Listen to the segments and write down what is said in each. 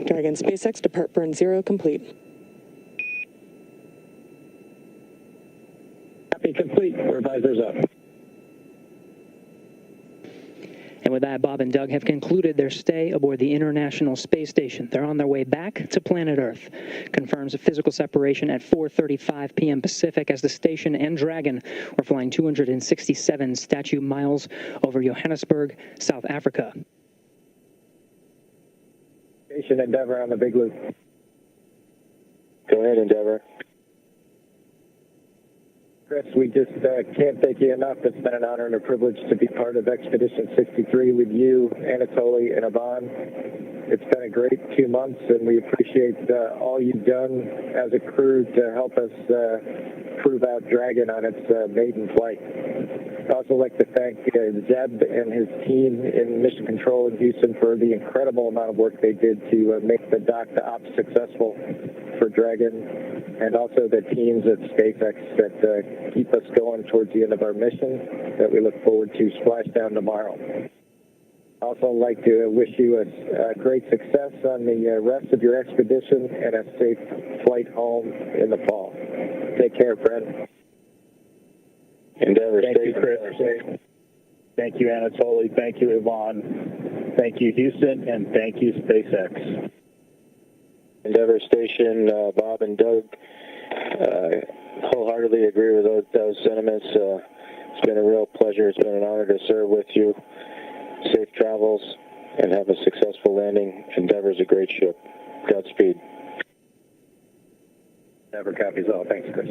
Dragon SpaceX depart burn 0 complete. Copy complete. Visors up. And with that, Bob and Doug have concluded their stay aboard the International Space Station. They're on their way back to planet Earth. Confirms a physical separation at 4:35 p.m. Pacific as the station and Dragon were flying 267 statute miles over Johannesburg, South Africa. Station Endeavour on the big loop. Go ahead, Endeavour. Chris, we just can't thank you enough. It's been an honor and a privilege to be part of Expedition 63 with you, Anatoly, and Ivan. It's been a great 2 months, and we appreciate all you've done as a crew to help us prove out Dragon on its maiden flight. I'd also like to thank Zeb and his team in Mission Control in Houston for the incredible amount of work they did to make the dock-to-op successful for Dragon, and also the teams at SpaceX that keep us going towards the end of our mission that we look forward to splashdown tomorrow. I'd also like to wish you a great success on the rest of your expedition and a safe flight home in the fall. Take care, Fred. Endeavour, Thank stay you, Chris. Thank you, Anatoly. Thank you, Ivan. Thank you, Houston, and thank you, SpaceX. Endeavour Station, Bob and Doug, wholeheartedly agree with those sentiments. It's been a real pleasure. It's been an honor to serve with you. Safe travels and have a successful landing. Endeavour's a great ship. Godspeed. Endeavour copies all. Thanks, Chris.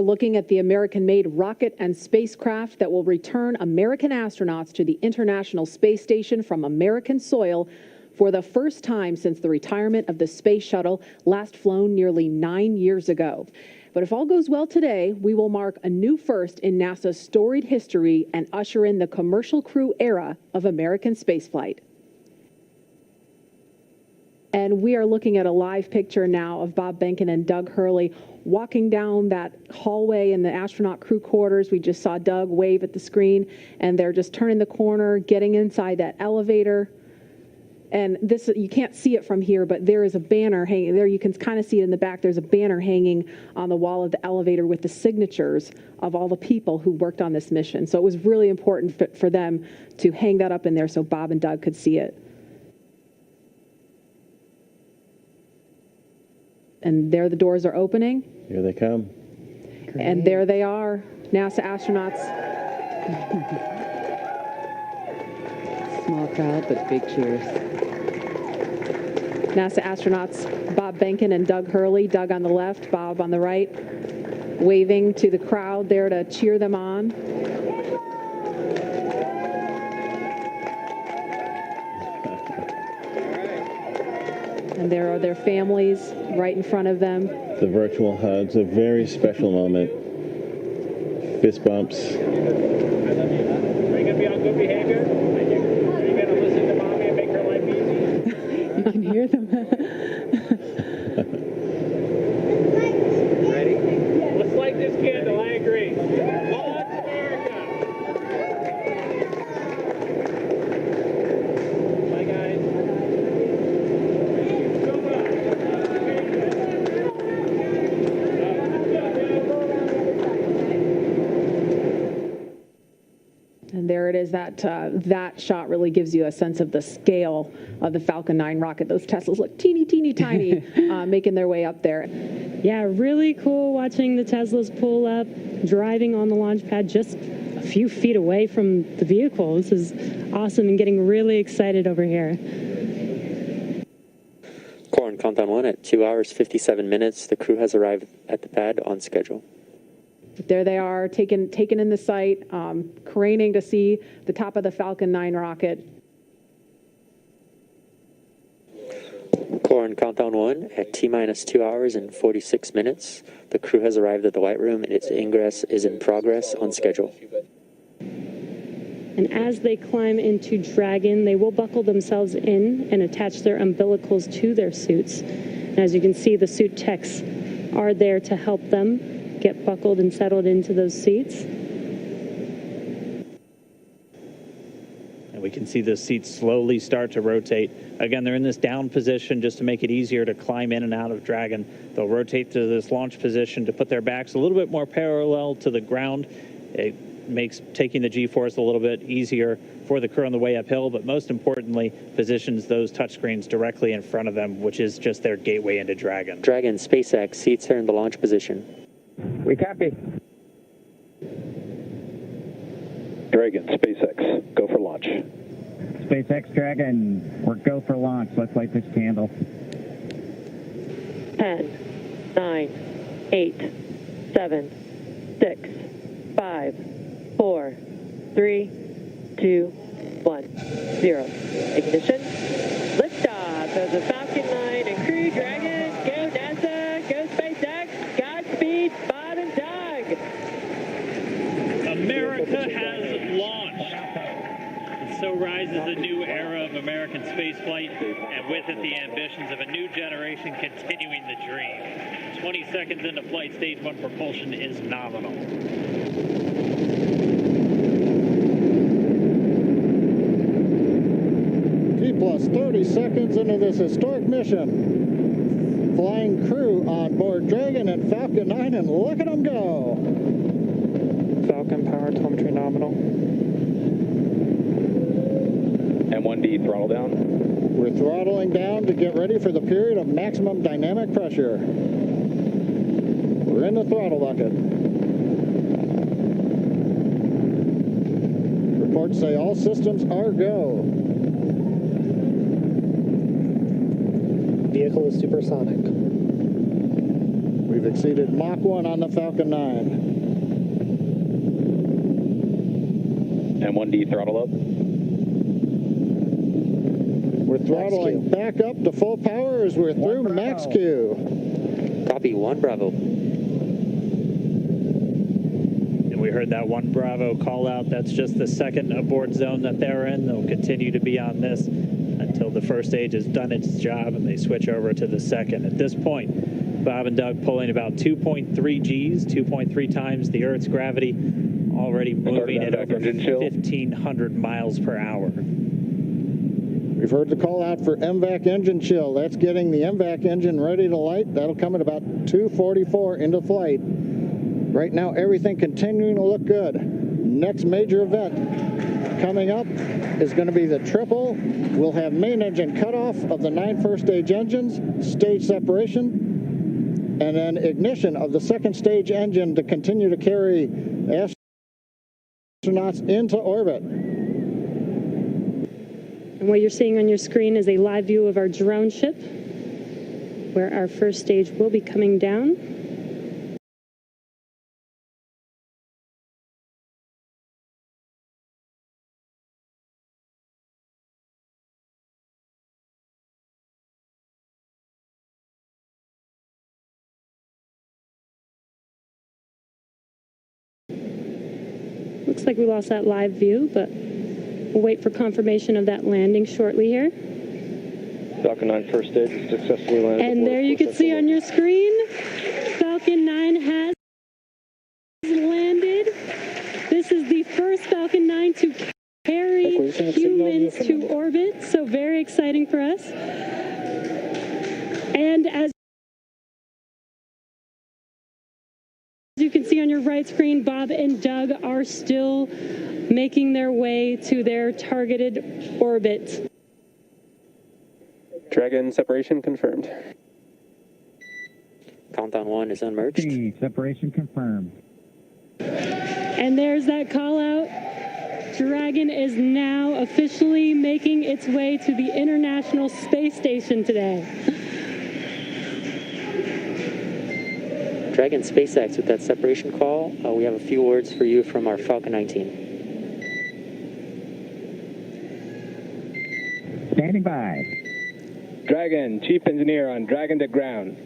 looking at the American-made rocket and spacecraft that will return American astronauts to the International Space Station from American soil for the first time since the retirement of the space shuttle, last flown nearly 9 years ago. But if all goes well today, we will mark a new first in NASA's storied history and usher in the commercial crew era of American spaceflight. And we are looking at a live picture now of Bob Behnken and Doug Hurley walking down that hallway in the astronaut crew quarters. We just saw Doug wave at the screen, and they're just turning the corner, getting inside that elevator. And this, you can't see it from here, but there is a banner hanging there. You can kind of see it in the back. There's a banner hanging on the wall of the elevator with the signatures of all the people who worked on this mission. So it was really important for them to hang that up in there so Bob and Doug could see it. And there the doors are opening. Here they come. Great. And there they are, NASA astronauts. Small crowd, but big cheers. NASA astronauts Bob Behnken and Doug Hurley, Doug on the left, Bob on the right, waving to the crowd there to cheer them on. And there are their families right in front of them. The virtual hugs, a very special moment. Fist bumps. Are you going to be on good behavior? Are you going to listen to mommy and make her life easy? You can hear them. Ready? Let's light this candle, I agree. Launch America! Bye, guys. And there it is. That shot really gives you a sense of the scale of the Falcon 9 rocket. Those Teslas look teeny, teeny, tiny, making their way up there. Yeah, really cool watching the Teslas pull up, driving on the launch pad just a few feet away from the vehicle. This is awesome and getting really excited over here. Core on countdown 1 at 2 hours, 57 minutes. The crew has arrived at the pad on schedule. There they are, taken in the sight, craning to see the top of the Falcon 9 rocket. Core on countdown 1 at T-minus 2 hours and 46 minutes. The crew has arrived at the White Room and its ingress is in progress on schedule. And as they climb into Dragon, they will buckle themselves in and attach their umbilicals to their suits. And as you can see, the suit techs are there to help them get buckled and settled into those seats. And we can see the seats slowly start to rotate. Again, they're in this down position just to make it easier to climb in and out of Dragon. They'll rotate to this launch position to put their backs a little bit more parallel to the ground. It makes taking the G-force a little bit easier for the crew on the way uphill, but most importantly, positions those touchscreens directly in front of them, which is just their gateway into Dragon. Dragon, SpaceX, seats are in the launch position. We copy. Dragon, SpaceX, go for launch. SpaceX Dragon, we're go for launch. Let's light this candle. 10, 9, 8, 7, 6, 5, 4, 3, 2, 1, 0. Ignition. Liftoff of the Falcon 9 and Crew Dragon. Go NASA, go SpaceX. Godspeed, Bob and Doug. America has launched. And so rises a new era of American spaceflight, and with it the ambitions of a new generation continuing the dream. 20 seconds into flight, stage 1 propulsion is nominal. T plus 30 seconds into this historic mission. Flying crew on board Dragon and Falcon 9, and look at them go. Falcon power telemetry nominal. M1D throttle down. We're throttling down to get ready for the period of maximum dynamic pressure. We're in the throttle bucket. Reports say all systems are go. Vehicle is supersonic. We've exceeded Mach 1 on the Falcon 9. M1D throttle up. We're throttling back up to full power as we're through max Q. Copy, 1 Bravo. And we heard that 1 Bravo call out. That's just the second abort zone that they're in. They'll continue to be on this until the first stage has done its job and they switch over to the second. At this point, Bob and Doug pulling about 2.3 Gs, 2.3 times the Earth's gravity, already moving at over 1,500 miles per hour. We've heard the call out for MVAC engine chill. That's getting the MVAC engine ready to light. That'll come at about 2:44 into flight. Right now, everything continuing to look good. Next major event coming up is going to be the triple. We'll have main engine cutoff of the 9 first stage engines, stage separation, and then ignition of the second stage engine to continue to carry astronauts into orbit. And what you're seeing on your screen is a live view of our drone ship, where our first stage will be coming down. Looks like we lost that live view, but we'll wait for confirmation of that landing shortly here. Falcon 9 first stage is successfully landed. And there you can see on your screen, Falcon 9 has landed. This is the first Falcon 9 to carry humans to orbit, so very exciting for us. And as you can see on your right screen, Bob and Doug are still making their way to their targeted orbit. Dragon separation confirmed. Countdown 1 is unmerged. Separation confirmed. And there's that call out. Dragon is now officially making its way to the International Space Station today. Dragon SpaceX with that separation call. We have a few words for you from our Falcon 9 team. Standing by. Dragon, Chief Engineer on Dragon to Ground.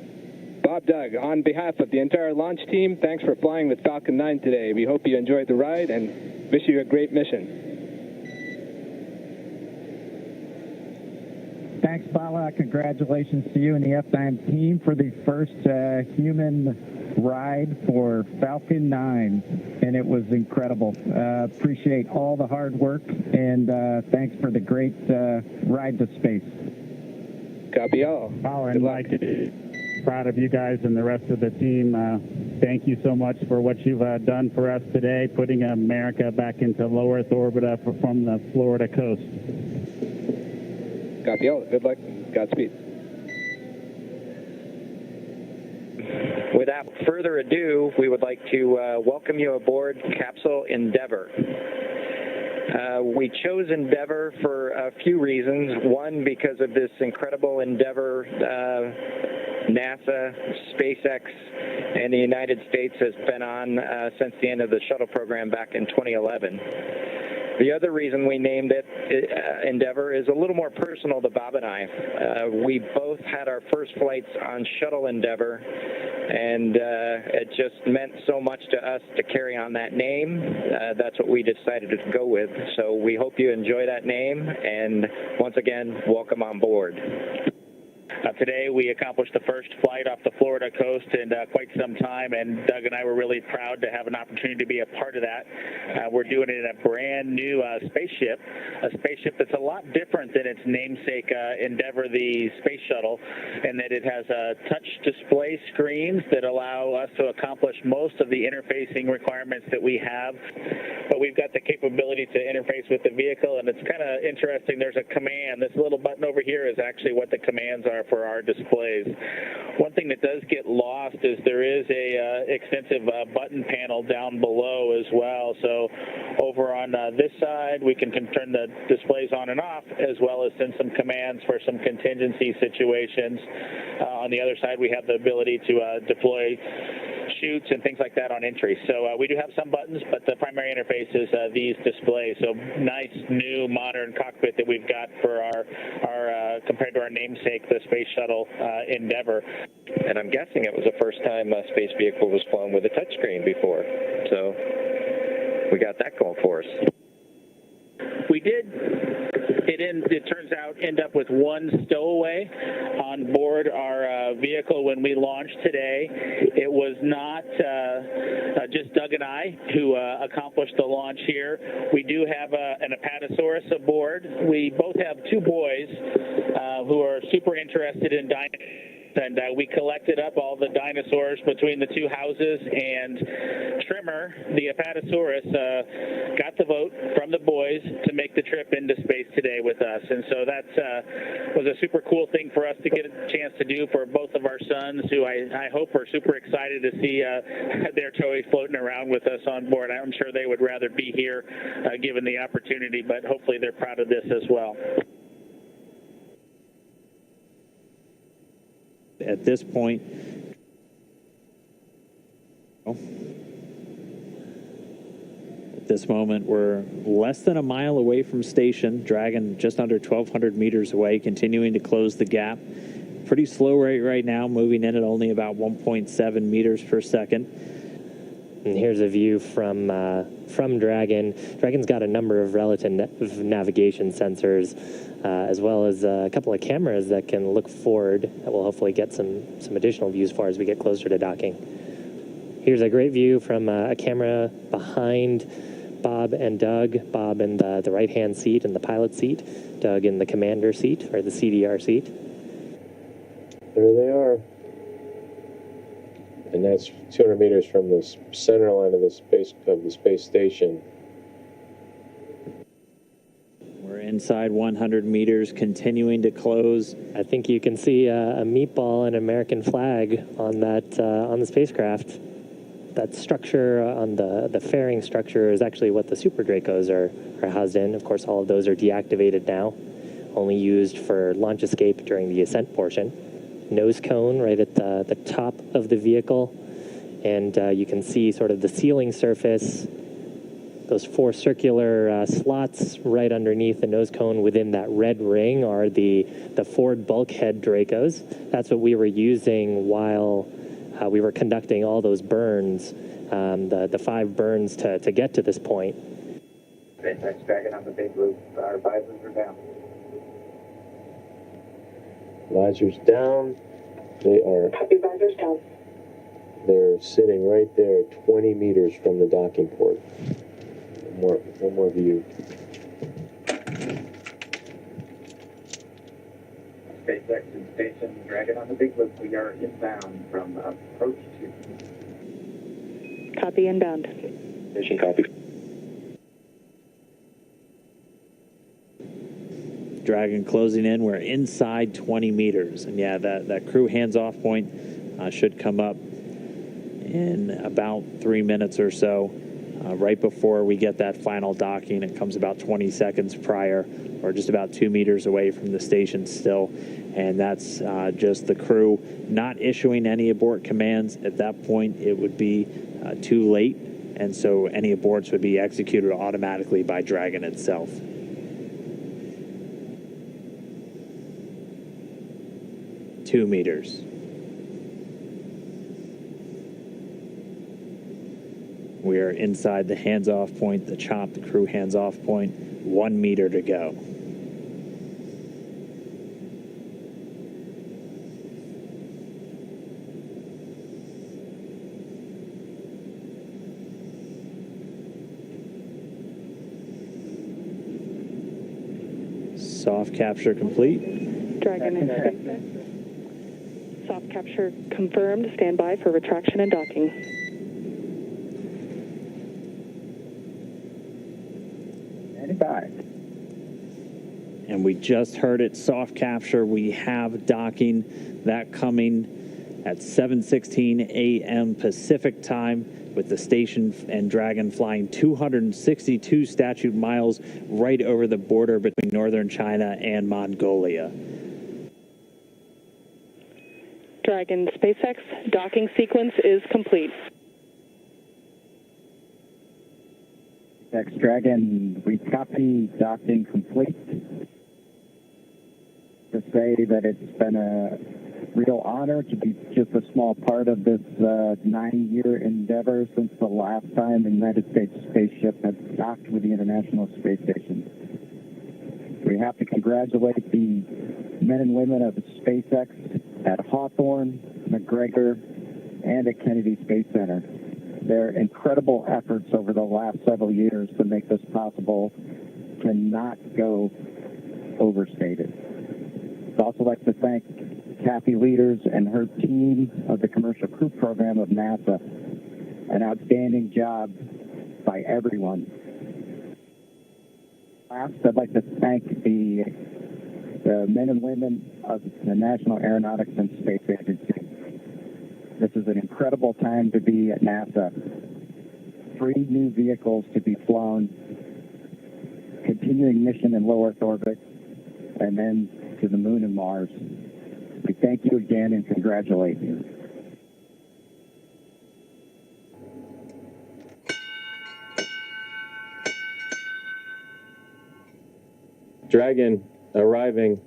Bob, Doug, on behalf of the entire launch team, thanks for flying with Falcon 9 today. We hope you enjoyed the ride and wish you a great mission. Thanks, Bala. Congratulations to you and the F9 team for the first human ride for Falcon 9, and it was incredible. Appreciate all the hard work, and thanks for the great ride to space. Copy all. Oh, and Mike, proud of you guys and the rest of the team. Thank you so much for what you've done for us today, putting America back into low Earth orbit from the Florida coast. Copy all. Good luck. Godspeed. Without further ado, we would like to welcome you aboard Capsule Endeavour. We chose Endeavour for a few reasons. One, because of this incredible endeavor NASA, SpaceX, and the United States has been on since the end of the shuttle program back in 2011. The other reason we named it Endeavour is a little more personal to Bob and I. We both had our first flights on Shuttle Endeavour, and it just meant so much to us to carry on that name. That's what we decided to go with. So we hope you enjoy that name, and once again, welcome on board. Today we accomplished the first flight off the Florida coast in quite some time, and Doug and I were really proud to have an opportunity to be a part of that. We're doing it in a brand new spaceship, a spaceship that's a lot different than its namesake Endeavour, the space shuttle, in that it has touch display screens that allow us to accomplish most of the interfacing requirements that we have. But we've got the capability to interface with the vehicle, and it's kind of interesting. There's a command. This little button over here is actually what the commands are for our displays. One thing that does get lost is there is a extensive button panel down below as well. So over on this side. We can turn the displays on and off, as well as send some commands for some contingency situations. On the other side, we have the ability to deploy chutes and things like that on entry. So we do have some buttons, but the primary interface is these displays. So nice, new, modern cockpit that we've got for our compared to our namesake, the Space Shuttle Endeavour. And I'm guessing it was the first time a space vehicle was flown with a touchscreen before. So we got that going for us. We did, it turns out, end up with one stowaway on board our vehicle when we launched today. It was not just Doug and I who accomplished the launch here. We do have an Apatosaurus aboard. We both have two boys who are super interested in dinosaurs. And we collected up all the dinosaurs between the two houses, and Trimmer, the Apatosaurus, got the vote from the boys to make the trip into space today with us. And so that was a super cool thing for us to get a chance to do for both of our sons, who I hope are super excited to see their toy floating around with us on board. I'm sure they would rather be here given the opportunity, but hopefully they're proud of this as well. At this point, at this moment, we're less than a mile away from station. Dragon just under 1,200 meters away, continuing to close the gap. Pretty slow rate right now, moving in at only about 1.7 meters per second. And here's a view from Dragon. Dragon's got a number of relative navigation sensors, as well as a couple of cameras that can look forward. That will hopefully get some additional views for as we get closer to docking. Here's a great view from a camera behind Bob and Doug. Bob in the right-hand seat in the pilot seat. Doug in the commander seat, or the CDR seat. There they are. And that's 200 meters from the center line of the space station. We're inside 100 meters, continuing to close. I think you can see a meatball and American flag on that on the spacecraft. That structure on the fairing structure is actually what the Super Dracos are housed in. Of course, all of those are deactivated now, only used for launch escape during the ascent portion. Nose cone right at the top of the vehicle, and you can see sort of the sealing surface, those four circular slots right underneath the nose cone. Within that red ring are the forward bulkhead Dracos. That's what we were using while we were conducting all those burns, the 5 burns to get to this point. SpaceX Dragon on the big roof. Our visors are down. Visors down. They are. Copy, visors down. They're sitting right there, 20 meters from the docking port. One more view. SpaceX and Station Dragon on the big roof. We are inbound from approach 2. Copy, inbound. Mission copy. Dragon closing in. We're inside 20 meters. And yeah, that crew hands-off point should come up in about 3 minutes or so, right before we get that final docking. It comes about 20 seconds prior, or just about 2 meters away from the station still. And that's just the crew not issuing any abort commands. At that point, it would be too late. And so any aborts would be executed automatically by Dragon itself. Two meters. We are inside the hands-off point, the chop, the crew hands-off point. 1 meter to go. Soft capture complete. Dragon in space. Soft capture confirmed. Stand by for retraction and docking. And we just heard it, soft capture. We have docking, that coming at 7:16 a.m. Pacific time, with the station and Dragon flying 262 statute miles right over the border between northern China and Mongolia. Dragon SpaceX docking sequence is complete. SpaceX Dragon, we copy docking complete. To say that it's been a real honor to be just a small part of this 9-year endeavor since the last time the United States spaceship had docked with the International Space Station. We have to congratulate the men and women of SpaceX at Hawthorne, McGregor, and at Kennedy Space Center. Their incredible efforts over the last several years to make this possible cannot go overstated. I'd also like to thank Kathy Leaders and her team of the Commercial Crew Program of NASA. An outstanding job by everyone. Last, I'd like to thank the men and women of the National Aeronautics and Space Agency. This is an incredible time to be at NASA. 3 new vehicles to be flown, continuing mission in low Earth orbit, and then to the moon and Mars. We thank you again and congratulate you. Dragon arriving.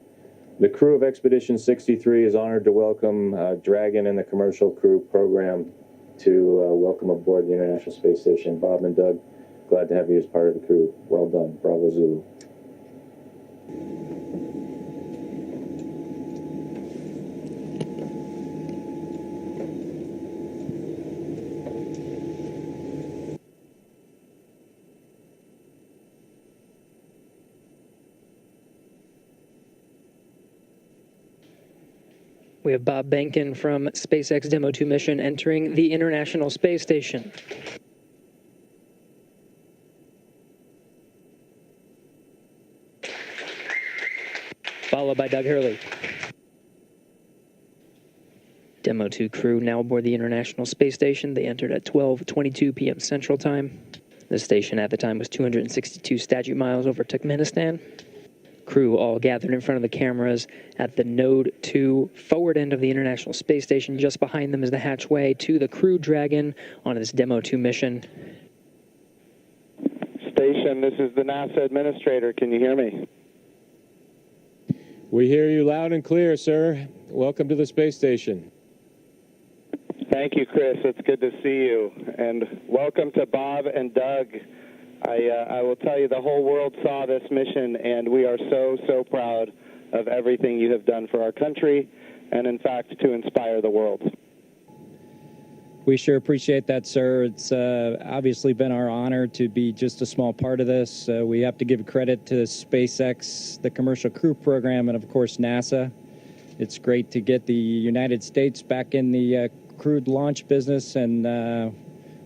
The crew of Expedition 63 is honored to welcome Dragon and the Commercial Crew Program to welcome aboard the International Space Station. Bob and Doug, glad to have you as part of the crew. Well done. Bravo Zulu. We have Bob Behnken from SpaceX Demo 2 mission entering the International Space Station. Followed by Doug Hurley. Demo 2 crew now aboard the International Space Station. They entered at 12:22 p.m. Central Time. The station at the time was 262 statute miles over Turkmenistan. Crew all gathered in front of the cameras at the Node 2 forward end of the International Space Station. Just behind them is the hatchway to the Crew Dragon on this Demo 2 mission. Station, this is the NASA administrator. Can you hear me? We hear you loud and clear, sir. Welcome to the space station. Thank you, Chris. It's good to see you. And welcome to Bob and Doug. I will tell you, the whole world saw this mission, and we are so proud of everything you have done for our country, and in fact, to inspire the world. We sure appreciate that, sir. It's obviously been our honor to be just a small part of this. We have to give credit to SpaceX, the Commercial Crew Program, and of course NASA. It's great to get the United States back in the crewed launch business, and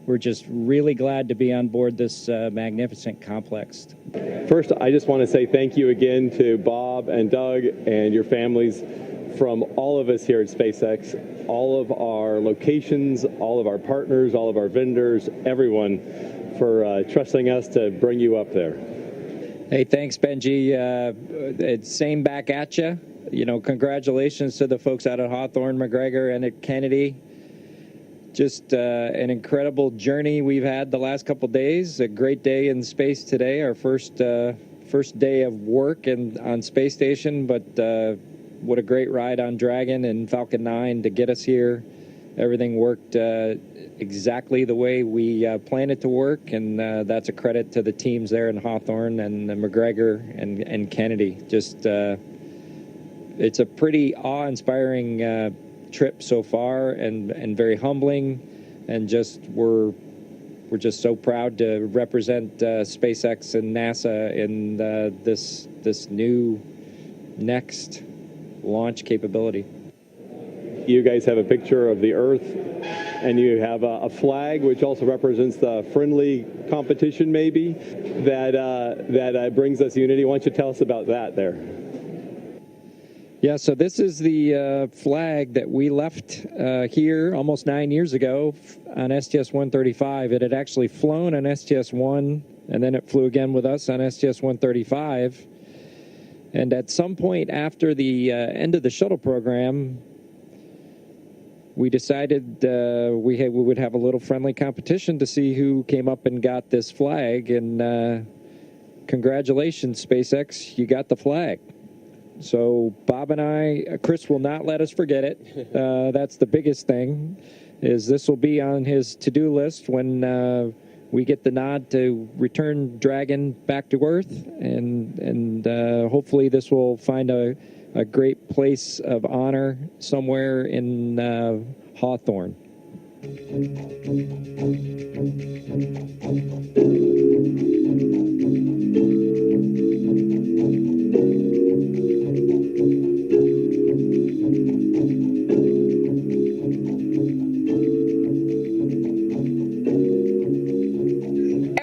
we're just really glad to be on board this magnificent complex. First, I just want to say thank you again to Bob and Doug and your families from all of us here at SpaceX, all of our locations, all of our partners, all of our vendors, everyone for trusting us to bring you up there. Hey, thanks, Benji. It's same back at you. You know, congratulations to the folks out at Hawthorne, McGregor, and at Kennedy. Just an incredible journey we've had the last couple days. A great day in space today, our first day of work on space station. But what a great ride on Dragon and Falcon 9 to get us here. Everything worked exactly the way we planned it to work, and that's a credit to the teams there in Hawthorne and McGregor and Kennedy. Just it's a pretty awe-inspiring trip so far, and very humbling, and just we're just so proud to represent SpaceX and NASA in this new next launch capability. You guys have a picture of the Earth, and you have a flag which also represents the friendly competition, maybe that brings us unity. Why don't you tell us about that there? Yeah, so this is the flag that we left here almost 9 years ago on STS-135. It had actually flown on STS-1, and then it flew again with us on STS-135. And at some point after the end of the shuttle program, we decided we would have a little friendly competition to see who came up and got this flag. And congratulations, SpaceX, you got the flag. So Bob and I, Chris will not let us forget it. That's the biggest thing, is this will be on his to-do list when we get the nod to return Dragon back to Earth. And hopefully this will find a great place of honor somewhere in Hawthorne.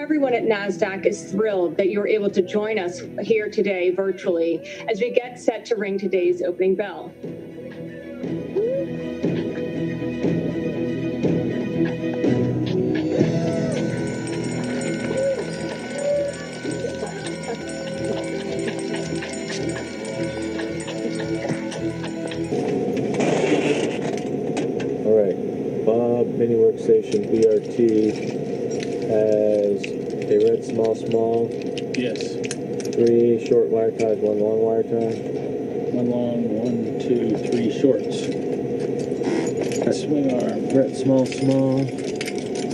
Everyone at NASDAQ is thrilled that you're able to join us here today virtually as we get set to ring today's opening bell. All right, Bob Mini Workstation BRT has a red small. Yes. 3 short wire ties, 1 long wire tie. 1 long, 1, 2, 3 shorts. Swing arm. Red small.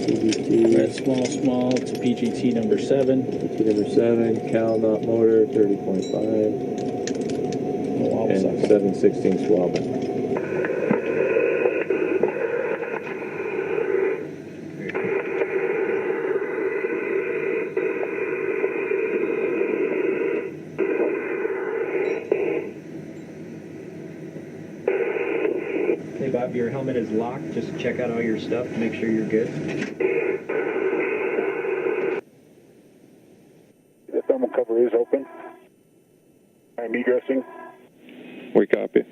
PGT. Red small to PGT number 7. PGT number 7. Cal knot motor 30.5. And 7/16 swabbing. Hey, Bob, your helmet is locked. Just check out all your stuff, make sure you're good. The thermal cover is open. I'm egressing. We copy.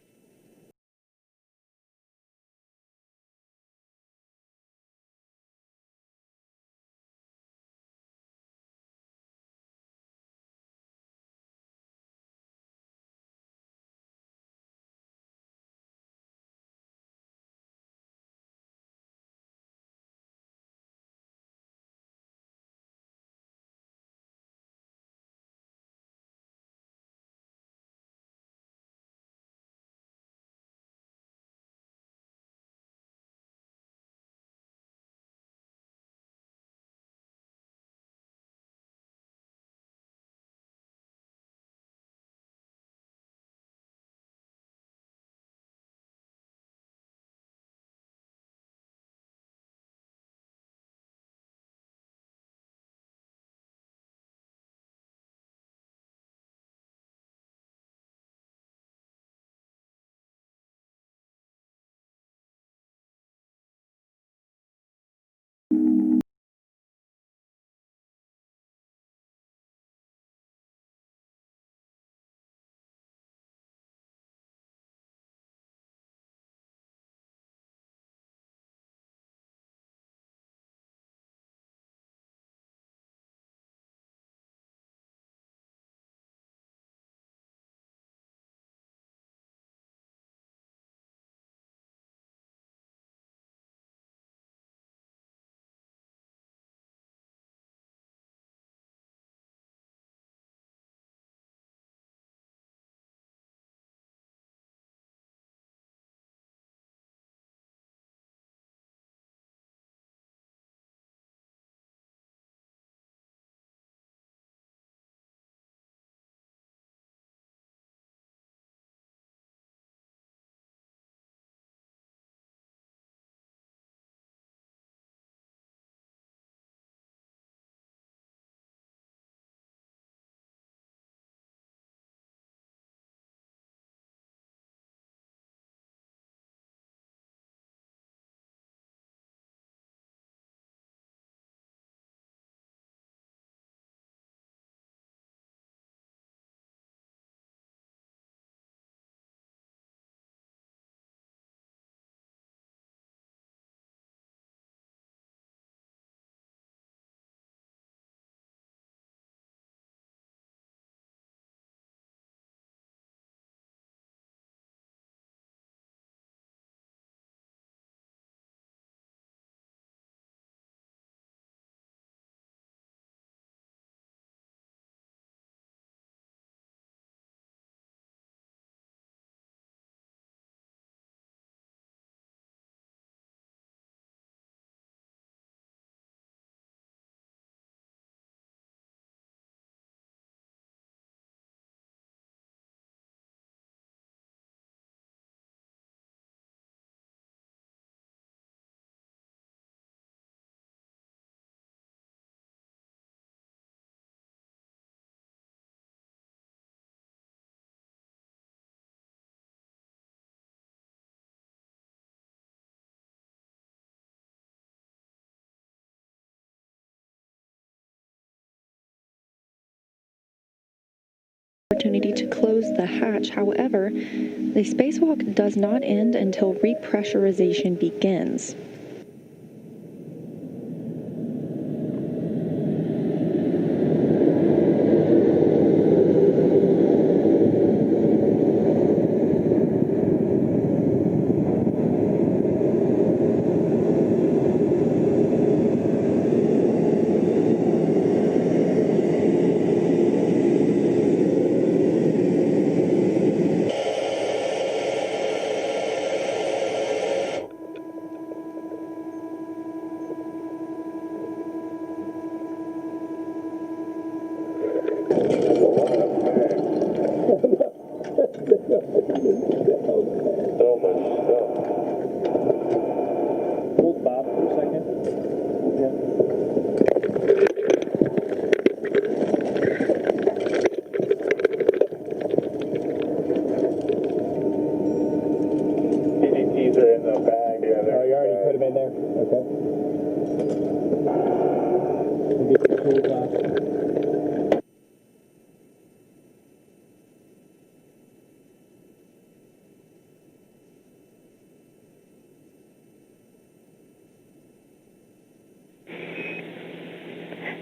opportunity to close the hatch. However, the spacewalk does not end until repressurization begins.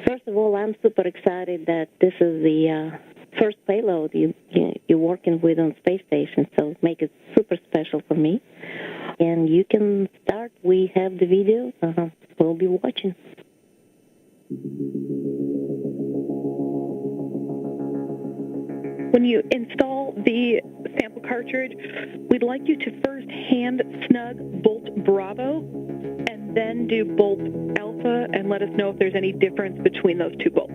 First of all, I'm super excited that this is the first payload you're working with on space station, so make it super special for me. And you can start. We have the video. We'll be watching. When you install the sample cartridge, we'd like you to first hand snug bolt Bravo and then do bolt Alpha and let us know if there's any difference between those two bolts.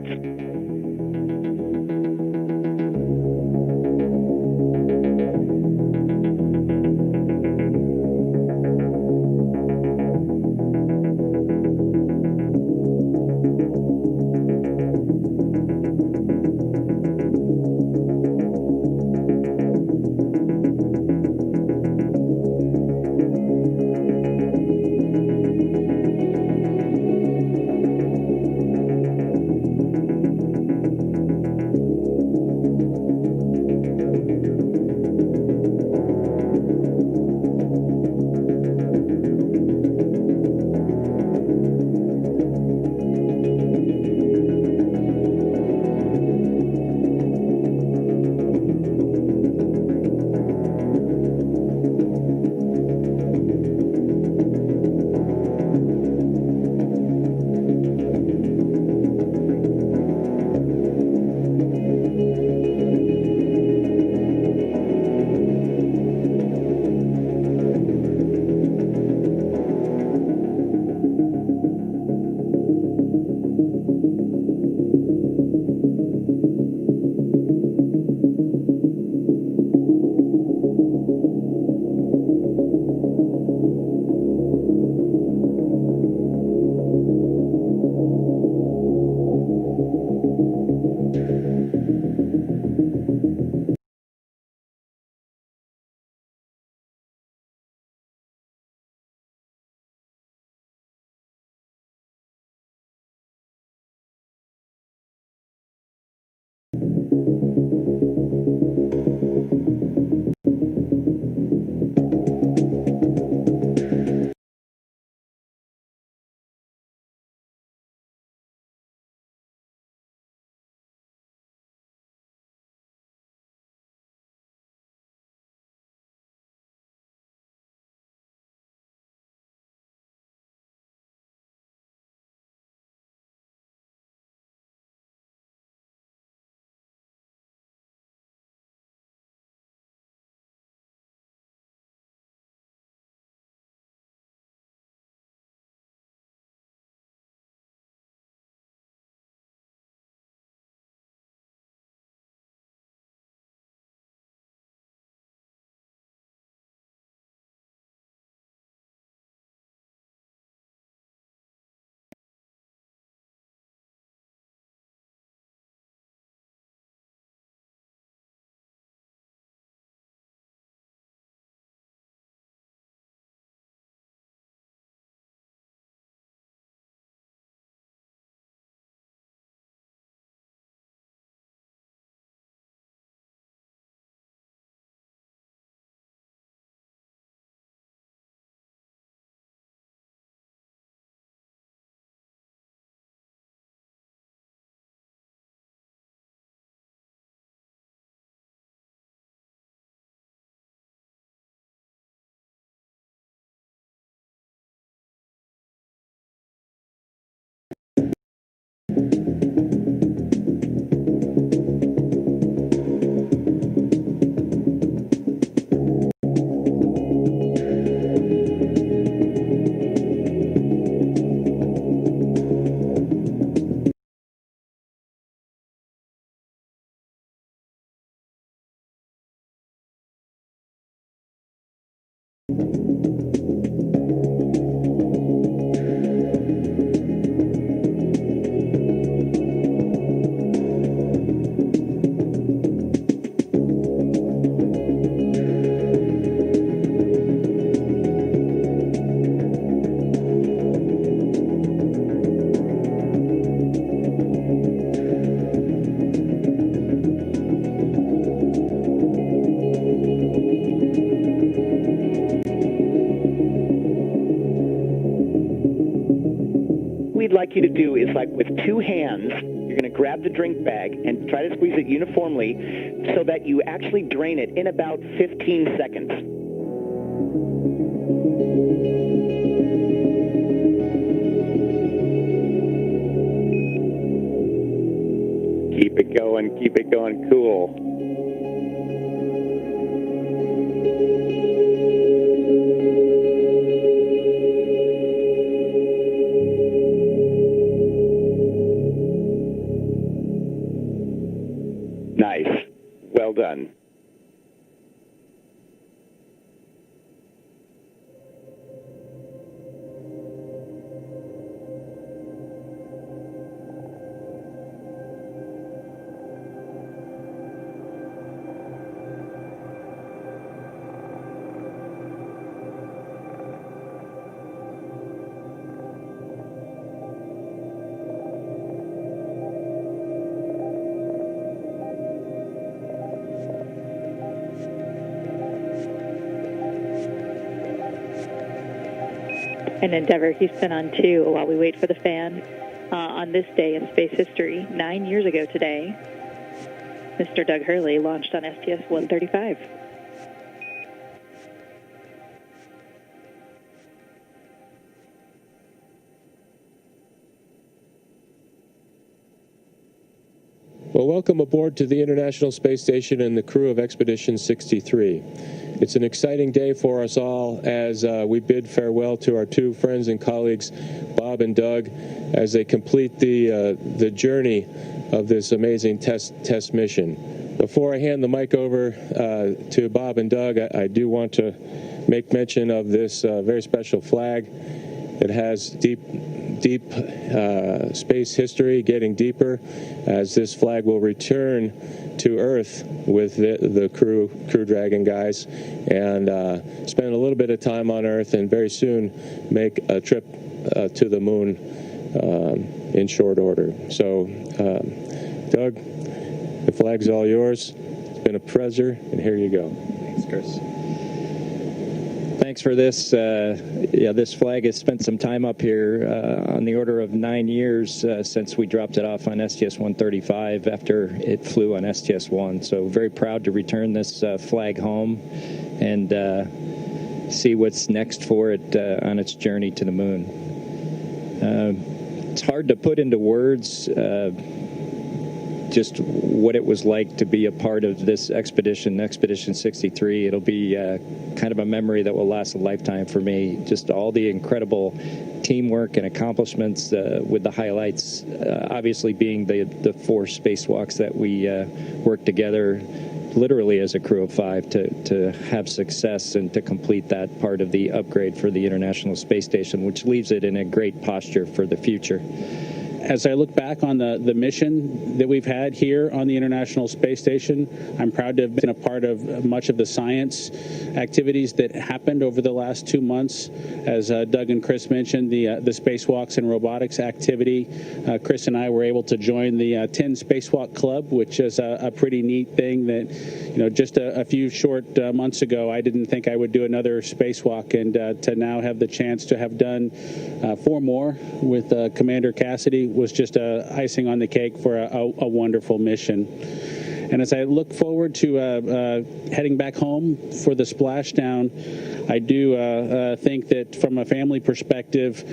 like you to do is, like with two hands, you're going to grab the drink bag and try to squeeze it uniformly so that you actually drain it in about 15 seconds. Keep it going cool. Nice. Well done. An endeavor he's been on too while we wait for the fan. On this day in space history, 9 years ago today, Mr. Doug Hurley launched on STS-135. Well, welcome aboard to the International Space Station and the crew of Expedition 63. It's an exciting day for us all as we bid farewell to our two friends and colleagues, Bob and Doug, as they complete the journey of this amazing test mission. Before I hand the mic over to Bob and Doug, I do want to make mention of this very special flag. It has deep space history, getting deeper, as this flag will return to Earth with the Crew Dragon guys and spend a little bit of time on Earth and very soon make a trip to the moon in short order. So, Doug, the flag's all yours. It's been a pleasure, and here you go. Thanks, Chris. Thanks for this. This flag has spent some time up here, on the order of 9 years since we dropped it off on STS-135 after it flew on STS-1. So very proud to return this flag home and see what's next for it on its journey to the moon. It's hard to put into words just what it was like to be a part of this expedition, Expedition 63. It'll be kind of a memory that will last a lifetime for me. Just all the incredible teamwork and accomplishments, with the highlights obviously being the 4 spacewalks that we worked together literally as a crew of 5 to have success and to complete that part of the upgrade for the International Space Station, which leaves it in a great posture for the future. As I look back on the mission that we've had here on the International Space Station, I'm proud to have been a part of much of the science activities that happened over the last 2 months. As Doug and Chris mentioned, the spacewalks and robotics activity. Chris and I were able to join the 10 Spacewalk Club, which is a pretty neat thing that, just a few short months ago, I didn't think I would do another spacewalk, and to now have the chance to have done 4 more with Commander Cassidy was just icing on the cake for a wonderful mission. And as I look forward to heading back home for the splashdown, I do think that from a family perspective,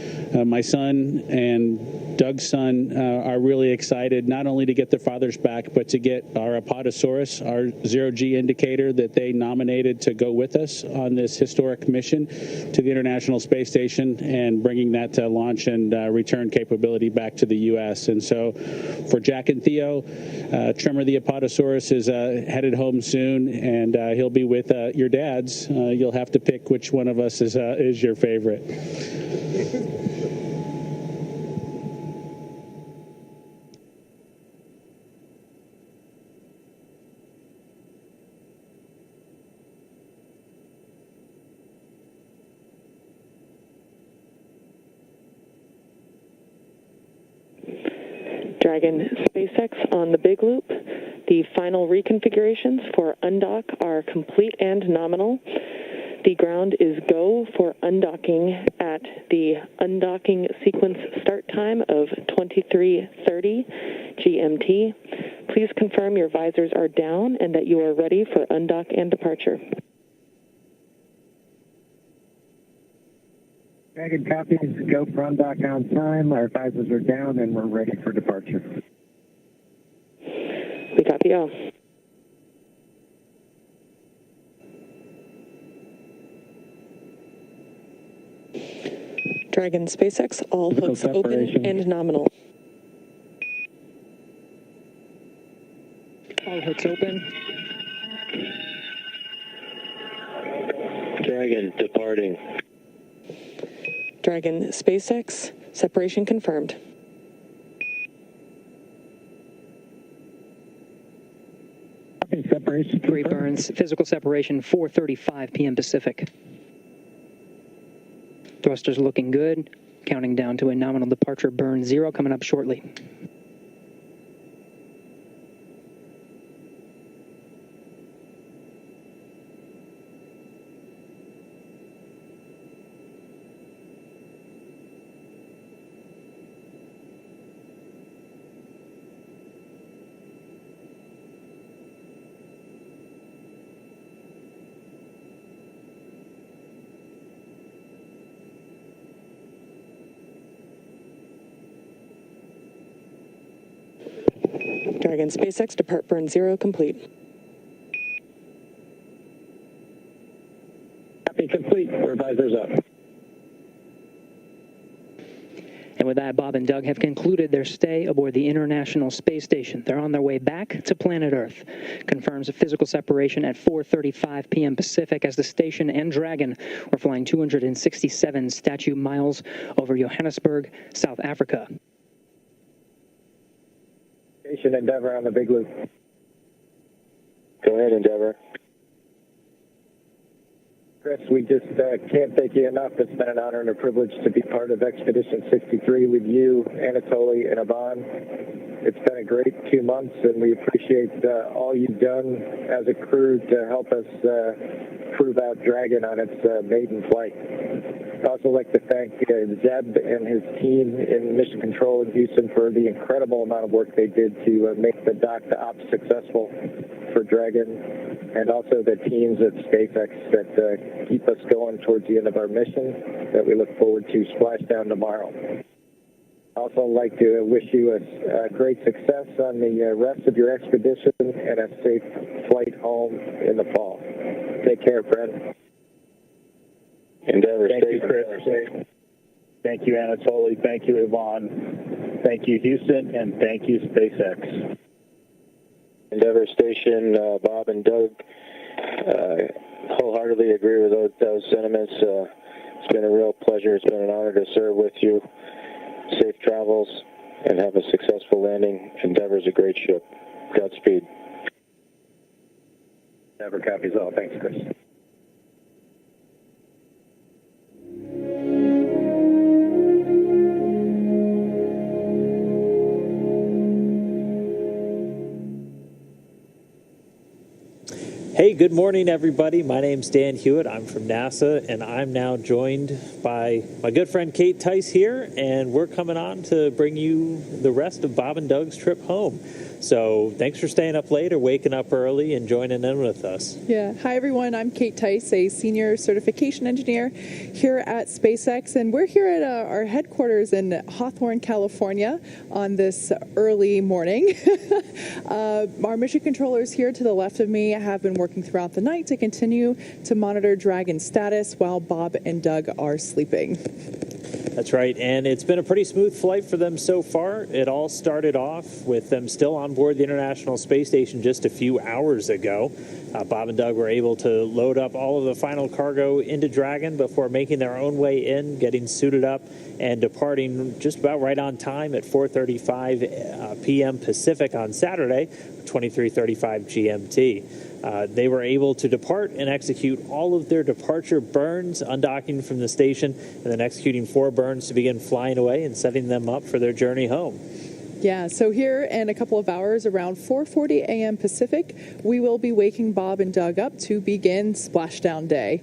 my son and Doug's son are really excited not only to get their fathers back, but to get our Apatosaurus, our zero-G indicator that they nominated to go with us on this historic mission to the International Space Station, and bringing that to launch and return capability back to the U.S. And so for Jack and Theo, Tremor the Apatosaurus is headed home soon, and he'll be with your dads. You'll have to pick which one of us is your favorite. Dragon SpaceX on the big loop. The final reconfigurations for undock are complete and nominal. The ground is go for undocking at the undocking sequence start time of 23:30 GMT. Please confirm your visors are down and that you are ready for undock and departure. Dragon copies, go for undock on time. Our visors are down and we're ready for departure. We copy all. Dragon SpaceX, all hooks open and nominal. All hooks open. Dragon departing. Dragon SpaceX, separation confirmed. Separation. Great burns. Physical separation, 4:35 p.m. Pacific. Thrusters looking good. Counting down to a nominal departure burn 0 coming up shortly. Dragon SpaceX, depart burn 0 complete. Copy complete. Our visors up. And with that, Bob and Doug have concluded their stay aboard the International Space Station. They're on their way back to planet Earth. Confirms a physical separation at 4:35 p.m. Pacific as the station and Dragon were flying 267 statute miles over Johannesburg, South Africa. Station Endeavour on the big loop. Go ahead, Endeavour. Chris, we just can't thank you enough. It's been an honor and a privilege to be part of Expedition 63 with you, Anatoly, and Avan. It's been a great 2 months, and we appreciate all you've done as a crew to help us prove out Dragon on its maiden flight. I'd also like to thank Zeb and his team in Mission Control in Houston for the incredible amount of work they did to make the dock to ops successful for Dragon, and also the teams at SpaceX that keep us going towards the end of our mission that we look forward to splashdown tomorrow. I'd also like to wish you a great success on the rest of your expedition and a safe flight home in the fall. Take care, Fred. Endeavour, Thank you, Chris. Thank you, Anatoly. Thank you, Yvonne. Thank you, Houston, and thank you, SpaceX. Endeavour Station, Bob and Doug wholeheartedly agree with those sentiments. It's been a real pleasure. It's been an honor to serve with you. Safe travels and have a successful landing. Endeavour's a great ship. Godspeed. Endeavour copies all. Thanks, Chris. Hey, good morning, everybody. My name's Dan Hewitt. I'm from NASA, and I'm now joined by my good friend Kate Tice here, and we're coming on to bring you the rest of Bob and Doug's trip home. So thanks for staying up late or waking up early and joining in with us. Yeah. Hi, everyone. I'm Kate Tice, a senior certification engineer here at SpaceX, and we're here at our headquarters in Hawthorne, California on this early morning. Our mission controllers here to the left of me have been working throughout the night to continue to monitor Dragon status while Bob and Doug are sleeping. That's right, and it's been a pretty smooth flight for them so far. It all started off with them still on board the International Space Station just a few hours ago. Bob and Doug were able to load up all of the final cargo into Dragon before making their own way in, getting suited up, and departing just about right on time at 4:35 p.m. Pacific on Saturday, 23:35 GMT. They were able to depart and execute all of their departure burns, undocking from the station, and then executing 4 burns to begin flying away and setting them up for their journey home. Yeah, so here in a couple of hours, around 4:40 a.m. Pacific, we will be waking Bob and Doug up to begin splashdown day.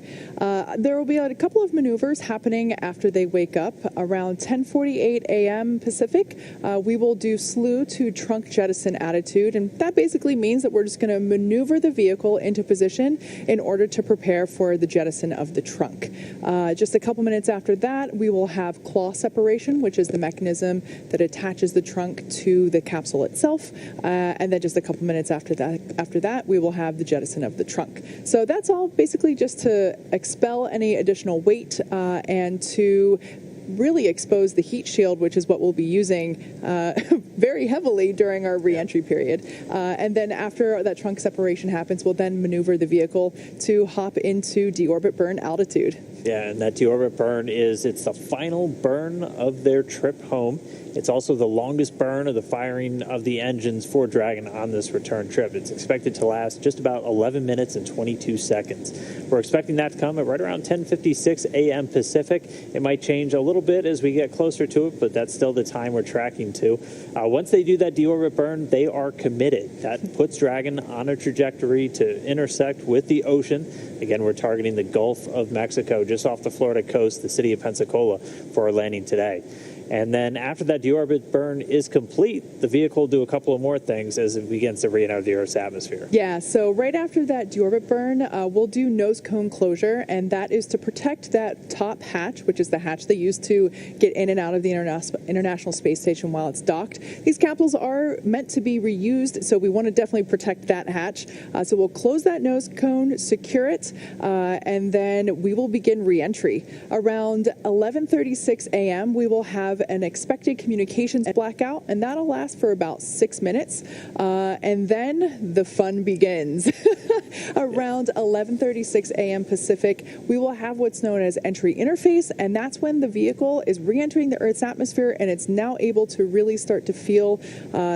There will be a couple of maneuvers happening after they wake up. Around 10:48 a.m. Pacific, we will do slew to trunk jettison attitude, and that basically means that we're just going to maneuver the vehicle into position in order to prepare for the jettison of the trunk. Just a couple minutes after that, we will have claw separation, which is the mechanism that attaches the trunk to the capsule itself, and then just a couple minutes after that, we will have the jettison of the trunk. So that's all basically just to expel any additional weight and to really expose the heat shield, which is what we'll be using very heavily during our re-entry period. And then after that trunk separation happens, we'll then maneuver the vehicle to hop into deorbit burn altitude. Yeah, and that deorbit burn it's the final burn of their trip home. It's also the longest burn of the firing of the engines for Dragon on this return trip. It's expected to last just about 11 minutes and 22 seconds. We're expecting that to come at right around 10:56 a.m. Pacific. It might change a little bit as we get closer to it, but that's still the time we're tracking to. Once they do that deorbit burn, they are committed. That puts Dragon on a trajectory to intersect with the ocean. Again, we're targeting the Gulf of Mexico, just off the Florida coast, the city of Pensacola, for our landing today. And then after that deorbit burn is complete, the vehicle will do a couple of more things as it begins to re-enter the Earth's atmosphere. Yeah, so right after that deorbit burn, we'll do nose cone closure, and that is to protect that top hatch, which is the hatch they use to get in and out of the International Space Station while it's docked. These capsules are meant to be reused, so we want to definitely protect that hatch. So we'll close that nose cone, secure it, and then we will begin re-entry. Around 11:36 a.m., we will have an expected communications blackout, and that'll last for about 6 minutes, and then the fun begins. Around 11:36 a.m. Pacific, we will have what's known as entry interface, and that's when the vehicle is re-entering the Earth's atmosphere, and it's now able to really start to feel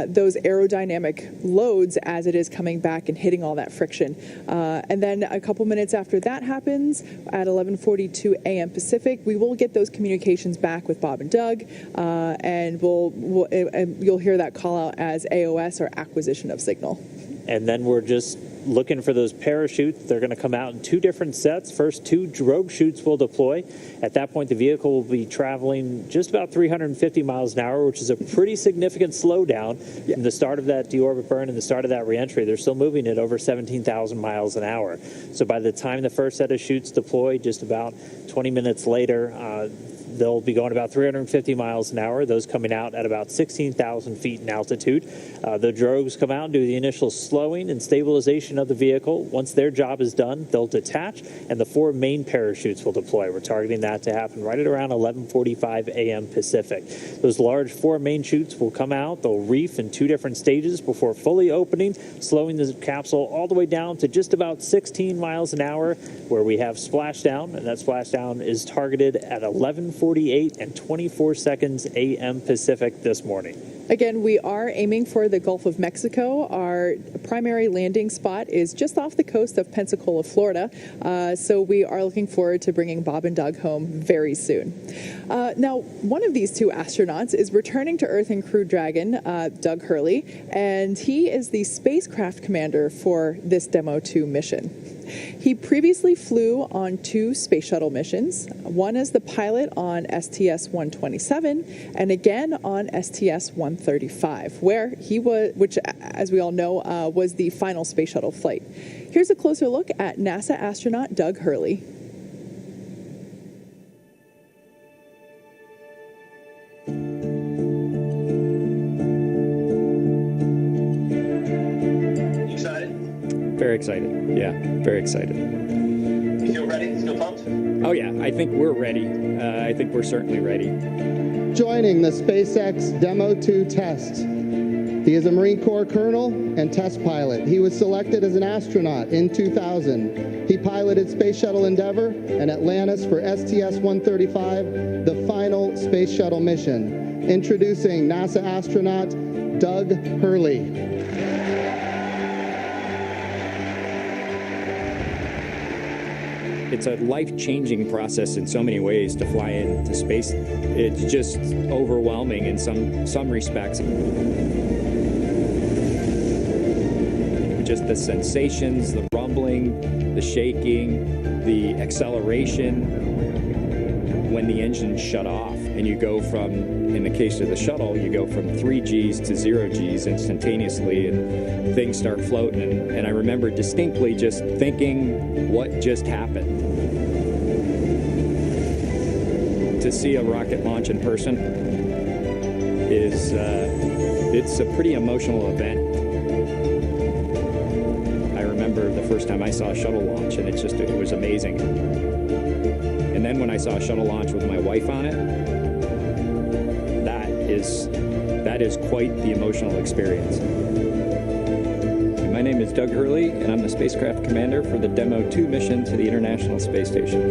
those aerodynamic loads as it is coming back and hitting all that friction. And then a couple minutes after that happens, at 11:42 a.m. Pacific, we will get those communications back with Bob and Doug, and you'll hear that call out as AOS, or acquisition of signal. And then we're just looking for those parachutes. They're going to come out in two different sets. First, two drogue chutes will deploy. At that point, the vehicle will be traveling just about 350 miles an hour, which is a pretty significant slowdown from the start of that deorbit burn and the start of that reentry. They're still moving at over 17,000 miles an hour. So by the time the first set of chutes deploy, just about 20 minutes later, they'll be going about 350 miles an hour, those coming out at about 16,000 feet in altitude. The drogues come out and do the initial slowing and stabilization of the vehicle. Once their job is done, they'll detach, and the four main parachutes will deploy. We're targeting that to happen right at around 11:45 a.m. Pacific. Those large four main chutes will come out. They'll reef in two different stages before fully opening, slowing the capsule all the way down to just about 16 miles an hour, where we have splashdown, and that splashdown is targeted at 11:48 and 24 seconds a.m. Pacific this morning. Again, we are aiming for the Gulf of Mexico. Our primary landing spot is just off the coast of Pensacola, Florida. So we are looking forward to bringing Bob and Doug home very soon. Now, one of these two astronauts is returning to Earth in Crew Dragon, Doug Hurley, and he is the spacecraft commander for this Demo 2 mission. He previously flew on two space shuttle missions, one as the pilot on STS-127 and again on STS-135, where he was, which as we all know, was the final space shuttle flight. Here's a closer look at NASA astronaut Doug Hurley. Very excited. Yeah, very excited. You feel ready? Still pumped? Oh, yeah. I think we're ready. I think we're certainly ready. Joining the SpaceX Demo 2 test. He is a Marine Corps colonel and test pilot. He was selected as an astronaut in 2000. He piloted Space Shuttle Endeavour and Atlantis for STS-135, the final space shuttle mission. Introducing NASA astronaut Doug Hurley. It's a life-changing process in so many ways to fly into space. It's just overwhelming in some respects. Just the sensations, the rumbling, the shaking, the acceleration when the engines shut off and you go from, in the case of the shuttle, you go from 3 Gs to 0 Gs instantaneously and things start floating. And I remember distinctly just thinking, what just happened? To see a rocket launch in person is, it's a pretty emotional event. I remember the first time I saw a shuttle launch and it was amazing. And then when I saw a shuttle launch with my wife on it, that is quite the emotional experience. My name is Doug Hurley, and I'm the spacecraft commander for the Demo 2 mission to the International Space Station.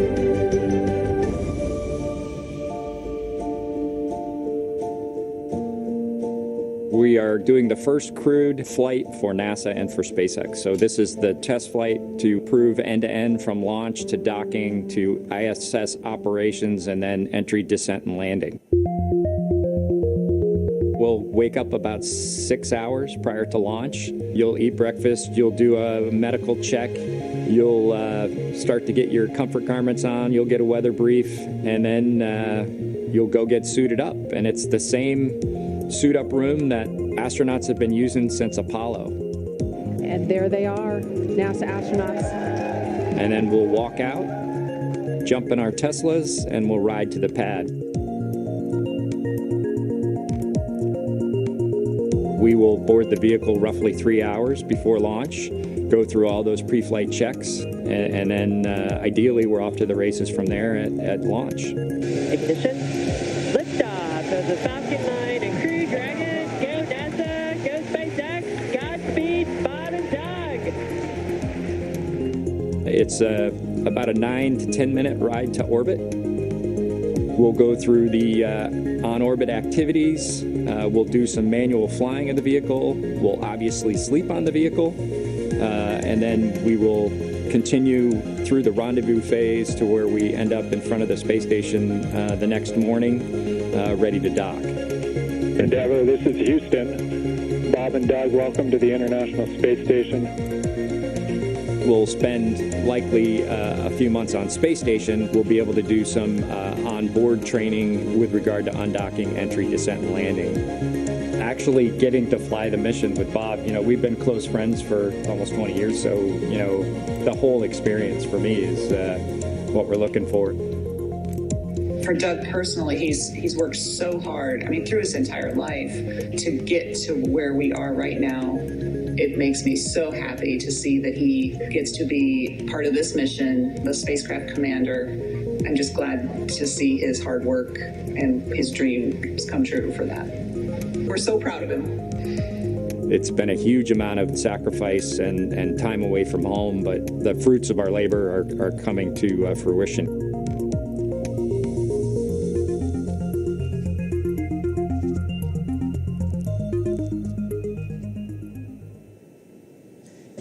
We are doing the first crewed flight for NASA and for SpaceX. So this is the test flight to prove end-to-end from launch to docking to ISS operations and then entry, descent, and landing. We'll wake up about 6 hours prior to launch. You'll eat breakfast, you'll do a medical check, you'll start to get your comfort garments on, you'll get a weather brief, and then you'll go get suited up. And it's the same suit-up room that astronauts have been using since Apollo. And there they are, NASA astronauts. And then we'll walk out, jump in our Teslas, and we'll ride to the pad. We will board the vehicle roughly 3 hours before launch, go through all those pre-flight checks, and then ideally we're off to the races from there at launch. Ignition, liftoff of the Falcon 9 and Crew Dragon. Go NASA, go SpaceX, Godspeed, Bob and Doug. It's about a 9 to 10 minute ride to orbit. We'll go through the on-orbit activities. We'll do some manual flying of the vehicle. We'll obviously sleep on the vehicle. And then we will continue through the rendezvous phase to where we end up in front of the space station the next morning, ready to dock. Endeavour, this is Houston. Bob and Doug, welcome to the International Space Station. We'll spend likely a few months on space station. We'll be able to do some on-board training with regard to undocking, entry, descent, and landing. Actually getting to fly the mission with Bob, we've been close friends for almost 20 years, so, the whole experience for me is what we're looking for. For Doug personally, he's worked so hard, through his entire life to get to where we are right now. It makes me so happy to see that he gets to be part of this mission, the spacecraft commander. I'm just glad to see his hard work and his dreams come true for that. We're so proud of him. It's been a huge amount of sacrifice and time away from home, but the fruits of our labor are coming to fruition.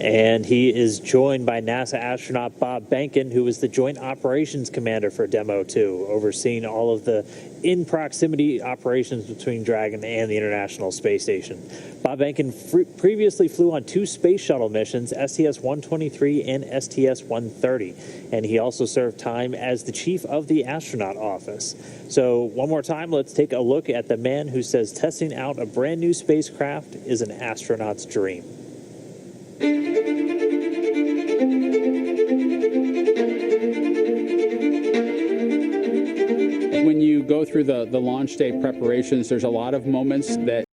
And he is joined by NASA astronaut Bob Behnken, who is the Joint Operations Commander for Demo 2, overseeing all of the in-proximity operations between Dragon and the International Space Station. Bob Behnken previously flew on 2 space shuttle missions, STS-123 and STS-130, and he also served time as the chief of the astronaut office. So one more time, let's take a look at the man who says testing out a brand new spacecraft is an astronaut's dream. When you go through the launch day preparations, there's a lot of moments that